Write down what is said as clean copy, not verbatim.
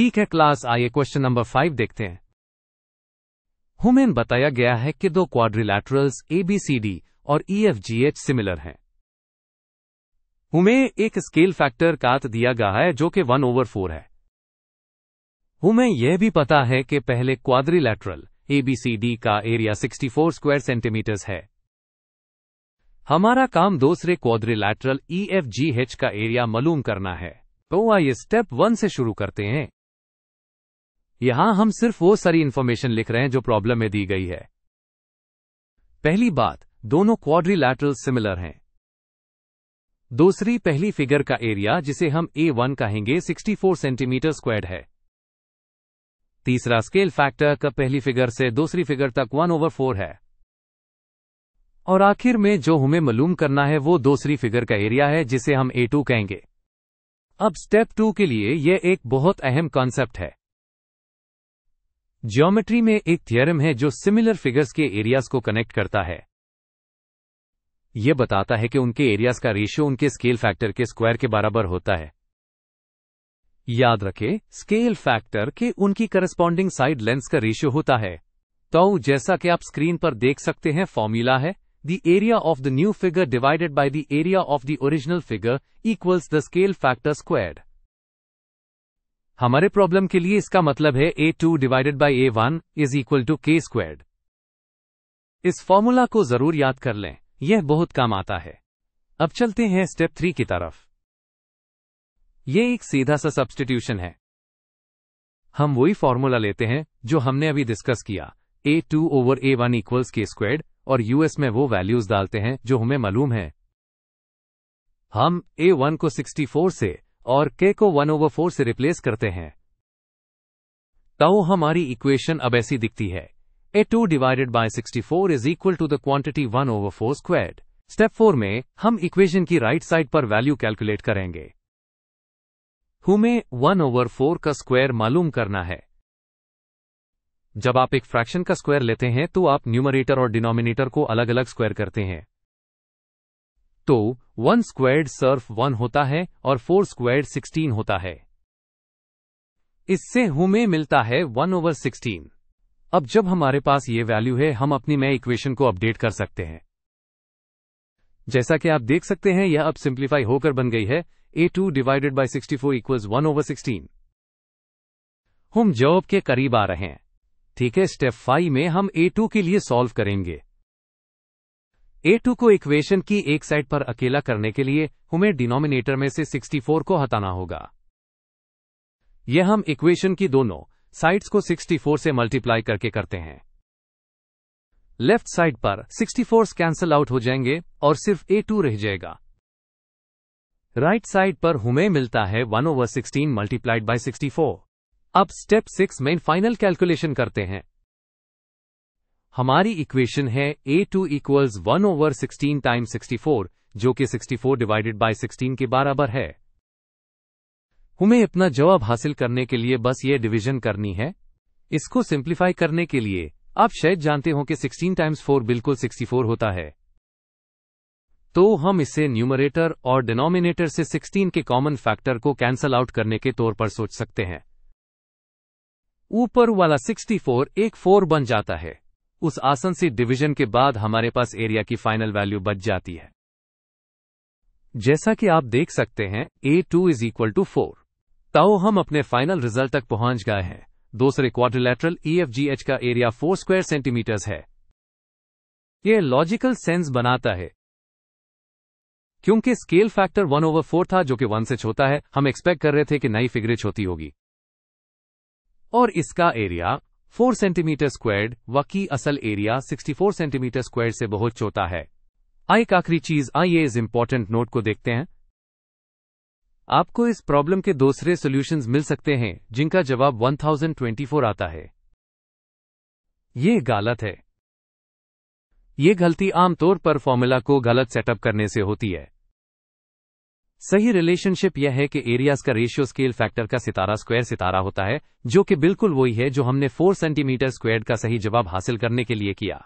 ठीक है क्लास, आइए क्वेश्चन नंबर 5 देखते हैं। हमें बताया गया है कि दो क्वाड्रिलैटरल्स ABCD और EFGH सिमिलर हैं। हमें एक स्केल फैक्टर काट दिया गया है जो कि 1/4 है। हमें यह भी पता है कि पहले क्वाड्रिलैटरल ABCD का एरिया 64 स्क्वायर सेंटीमीटर्स है। हमारा काम दूसरे क्वाड्रिलैटरल EFGH का एरिया मालूम करना है। तो आइए स्टेप 1 से शुरू करते हैं। यहां हम सिर्फ वो सारी इंफॉर्मेशन लिख रहे हैं जो प्रॉब्लम में दी गई है। पहली बात, दोनों क्वाड्रिलैटरल सिमिलर हैं। दूसरी, पहली फिगर का एरिया जिसे हम A1 कहेंगे 64 सेंटीमीटर स्क्वायर्ड है। तीसरा, स्केल फैक्टर का पहली फिगर से दूसरी फिगर तक 1/4 है। और आखिर में जो हमें मालूम करना है वो दूसरी फिगर का एरिया है जिसे हम A2 कहेंगे। अब स्टेप 2 के लिए यह एक बहुत अहम कॉन्सेप्ट है। ज्योमेट्री में एक थ्योरम है जो सिमिलर फिगर्स के एरियाज को कनेक्ट करता है। यह बताता है कि उनके एरियाज का रेशियो उनके स्केल फैक्टर के स्क्वायर के बराबर होता है। याद रखें, स्केल फैक्टर के उनकी करस्पॉन्डिंग साइड लेंथ्स का रेशियो होता है। तो जैसा कि आप स्क्रीन पर देख सकते हैं, फॉर्मूला है the area of the new figure divided by the area of the original figure equals the scale factor squared. हमारे प्रॉब्लम के लिए इसका मतलब है A2 divided by A1 is equal to K squared. इस फॉर्मूला को जरूर याद कर लें, यह बहुत काम आता है। अब चलते हैं स्टेप 3 की तरफ। यह एक सीधा सा सब्स्टिट्यूशन है। हम वही फॉर्मूला लेते हैं जो हमने अभी डिस्कस किया, A2/A1 इक्वल्स K स्क्वायर्ड, और यूएस में वो वैल्यूज डालते हैं जो हमें मालूम है। हम A1 को 64 से और K को 1/4 से रिप्लेस करते हैं। तो हमारी इक्वेशन अब ऐसी दिखती है, A2 divided by 64 is equal to the quantity 1/4 squared. Step 4 में हम इक्वेशन की राइट साइड पर वैल्यू कैलकुलेट करेंगे। हमें 1/4 का स्क्वायर मालूम करना है। जब आप एक फ्रैक्शन का स्क्वायर लेते हैं तो आप न्यूमरेटर और डिनोमिनेटर को अलग अलग स्क्वायर करते हैं। तो 1 स्क्वायर्ड सिर्फ 1 होता है और 4 स्क्वायर्ड 16 होता है। इससे हमें मिलता है 1/16। अब जब हमारे पास ये वैल्यू है, हम अपनी नई इक्वेशन को अपडेट कर सकते हैं। जैसा कि आप देख सकते हैं, यह अब सिंप्लीफाई होकर बन गई है A2 डिवाइडेड बाय 64 इक्वल्स 1/16। हम जवाब के करीब आ रहे हैं। ठीक है, स्टेप 5 में हम A2 के लिए सॉल्व करेंगे। A2 को इक्वेशन की एक साइड पर अकेला करने के लिए हमें डिनोमिनेटर में से 64 को हटाना होगा। यह हम इक्वेशन की दोनों साइड्स को 64 से मल्टीप्लाई करके करते हैं। लेफ्ट साइड पर 64 कैंसल आउट हो जाएंगे और सिर्फ A2 रह जाएगा। राइट साइड पर हमें मिलता है 1/16 मल्टीप्लाइड बाय 64। अब स्टेप 6 में फाइनल कैलकुलेशन करते हैं। हमारी इक्वेशन है A2 इक्वल्स 1/16 टाइम्स 64, जो कि 64 डिवाइडेड बाय 16 के बराबर है। हमें अपना जवाब हासिल करने के लिए बस ये डिवीजन करनी है। इसको सिंप्लीफाई करने के लिए आप शायद जानते हो कि 16 टाइम्स 4 बिल्कुल 64 होता है। तो हम इसे न्यूमरेटर और डिनोमिनेटर से 16 के कॉमन फैक्टर को कैंसल आउट करने के तौर पर सोच सकते हैं। ऊपर वाला 64 एक 4 बन जाता है। उस आसान सी डिवीजन के बाद हमारे पास एरिया की फाइनल वैल्यू बच जाती है। जैसा कि आप देख सकते हैं, A2 इज इक्वल टू 4। तो हम अपने फाइनल रिजल्ट तक पहुंच गए हैं। दूसरे क्वाड्रिलैटरल EFGH का एरिया 4 स्क्वायर सेंटीमीटर्स है। यह लॉजिकल सेंस बनाता है क्योंकि स्केल फैक्टर 1/4 था जो कि 1 से छोटा है। हम एक्सपेक्ट कर रहे थे कि नई फिगर छोटी होगी और इसका एरिया 4 सेंटीमीटर स्क्वायर्ड, वकी असल एरिया 64 सेंटीमीटर स्क्वायर्ड से बहुत छोटा है। एक आखिरी चीज, आइए इस इंपॉर्टेंट नोट को देखते हैं। आपको इस प्रॉब्लम के दूसरे सॉल्यूशंस मिल सकते हैं जिनका जवाब 1024 आता है। यह गलत है। यह गलती आमतौर पर फॉर्मूला को गलत सेटअप करने से होती है। सही रिलेशनशिप यह है कि एरियाज का रेशियो स्केल फैक्टर का सितारा स्क्वायर सितारा होता है, जो कि बिल्कुल वही है जो हमने 4 सेंटीमीटर स्क्वायर्ड का सही जवाब हासिल करने के लिए किया।